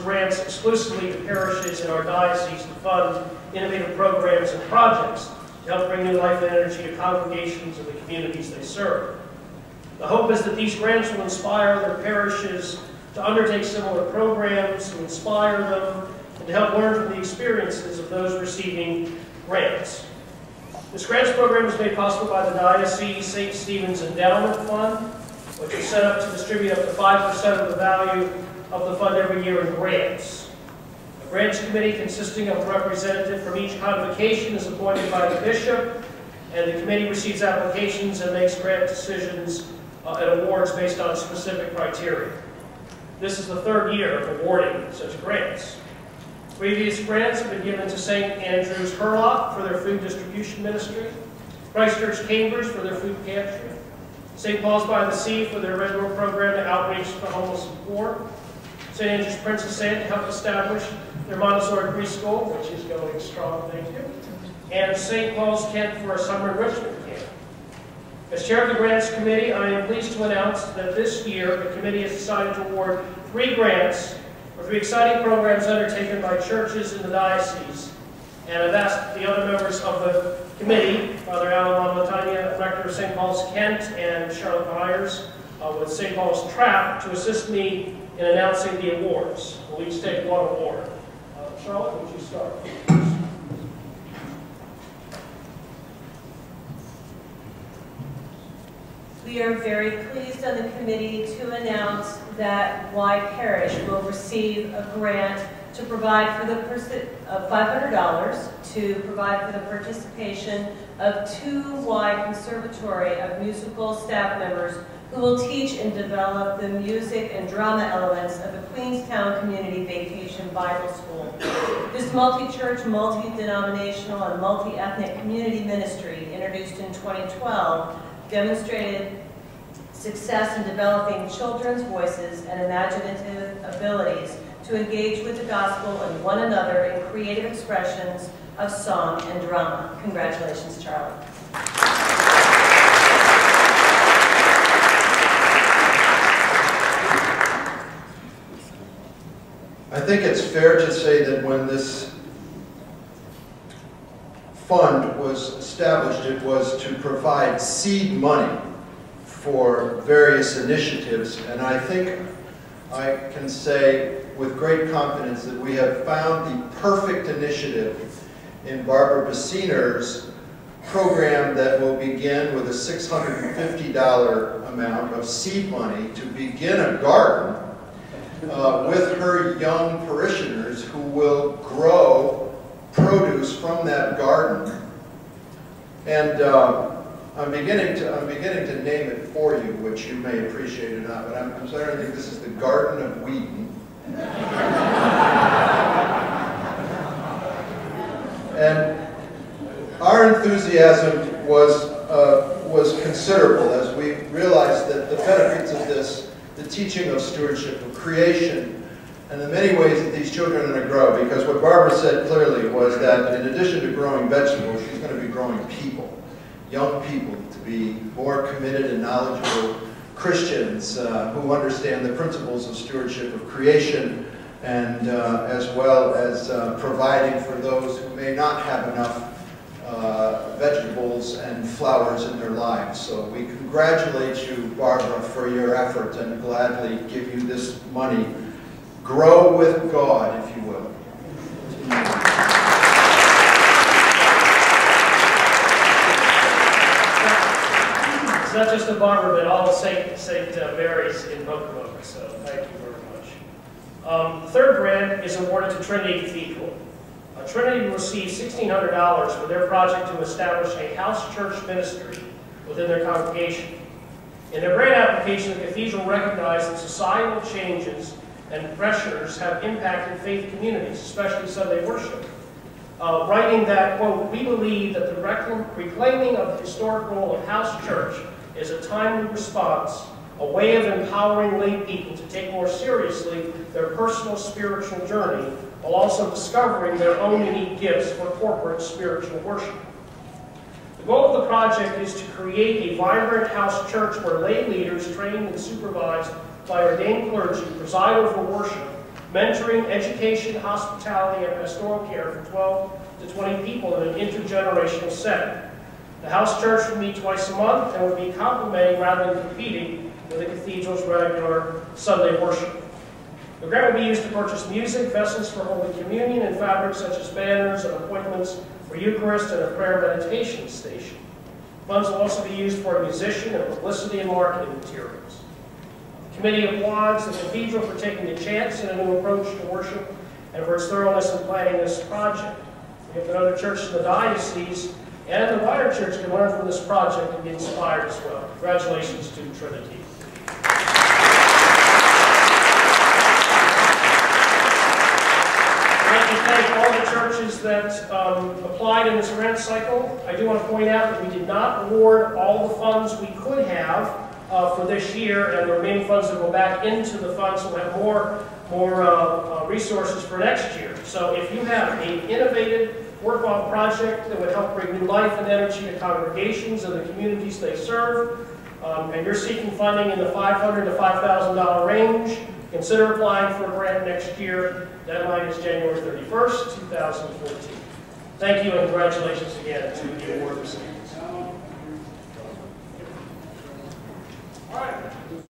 grants exclusively to parishes in our diocese to fund innovative programs and projects to help bring new life and energy to congregations and the communities they serve. The hope is that these grants will inspire their parishes to undertake similar programs, to inspire them, and to help learn from the experiences of those receiving grants. This grants program is made possible by the Diocese St. Stephen's Endowment Fund, which is set up to distribute up to 5% of the value of the fund every year in grants. A grants committee consisting of a representative from each convocation is appointed by the bishop, and the committee receives applications and makes grant decisions and awards based on specific criteria. This is the third year of awarding such grants. Previous grants have been given to St. Andrew's Hurlock for their food distribution ministry, Christchurch Cambridge for their food pantry, St. Paul's by the Sea for their Red Door program to outreach to the homeless and poor, St. Andrew's Princess Anne to help establish their Montessori preschool, which is going strong, thank you, and St. Paul's Kent for a summer enrichment camp. As chair of the Grants Committee, I am pleased to announce that this year the committee has decided to award 3 grants for 3 exciting programs undertaken by churches in the diocese. And I've asked the other members of the committee, Father Alan Lamontagna, Rector of St. Paul's Kent, and Charlotte Myers with St. Paul's Trapp, to assist me in announcing the awards. We'll each take one award. Charlotte, would you start? We are very pleased on the committee to announce that Y Parish will receive a grant to provide for the of $500 to provide for the participation of 2 Y Conservatory of musical staff members who will teach and develop the music and drama elements of the Queenstown Community Vacation Bible School. This multi-church, multi-denominational, and multi-ethnic community ministry, introduced in 2012, demonstrated success in developing children's voices and imaginative abilities to engage with the gospel and one another in creative expressions of song and drama. Congratulations, Charlie. I think it's fair to say that when this fund was established, it was to provide seed money for various initiatives, and I think I can say with great confidence that we have found the perfect initiative in Barbara Bassiner's program that will begin with a $650 amount of seed money to begin a garden with her young parishioners who will grow produce from that garden. And I'm beginning to name it for you, which you may appreciate or not, but I'm starting to think this is the Garden of Wheaton. And our enthusiasm was considerable as we realized that the benefits of this, the teaching of stewardship of creation, and the many ways that these children are going to grow, because what Barbara said clearly was that in addition to growing vegetables, she's going to be growing people, young people, to be more committed and knowledgeable Christians who understand the principles of stewardship of creation, and as well as providing for those who may not have enough vegetables and flowers in their lives. So we congratulate you, Barbara, for your effort and gladly give you this money. Grow with God, if you will. It's not just a Barbara, but all St. Mary's in Pocomoke, so thank you very much. The third grant is awarded to Trinity Cathedral. Trinity will receive $1,600 for their project to establish a house church ministry within their congregation. In their grant application, the cathedral recognized that societal changes and pressures have impacted faith communities, especially Sunday worship, writing that, quote, "We believe that the reclaiming of the historic role of house church is a timely response, a way of empowering lay people to take more seriously their personal spiritual journey, while also discovering their own unique gifts for corporate spiritual worship." The goal of the project is to create a vibrant house church where lay leaders trained and supervised by ordained clergy preside over worship mentoring, education, hospitality, and pastoral care for 12 to 20 people in an intergenerational setting. The house church would meet twice a month and would be complementing rather than competing with the cathedral's regular Sunday worship. The grant will be used to purchase music, vessels for Holy Communion, and fabrics such as banners and appointments for Eucharist and a prayer meditation station. Funds will also be used for a musician and publicity and marketing materials. The committee applauds the cathedral for taking a chance and a new approach to worship and for its thoroughness in planning this project. We hope that other churches in the diocese and the wider church can learn from this project and be inspired as well. Congratulations to Trinity. Thank all the churches that applied in this grant cycle. I do want to point out that we did not award all the funds we could have for this year, and the remaining funds that go back into the funds will have more resources for next year. So if you have an innovative worthwhile project that would help bring new life and energy to congregations and the communities they serve, and you're seeking funding in the $500 to $5,000 range, consider applying for a grant next year. Deadline is January 31st, 2014. Thank you and congratulations again to the award recipients.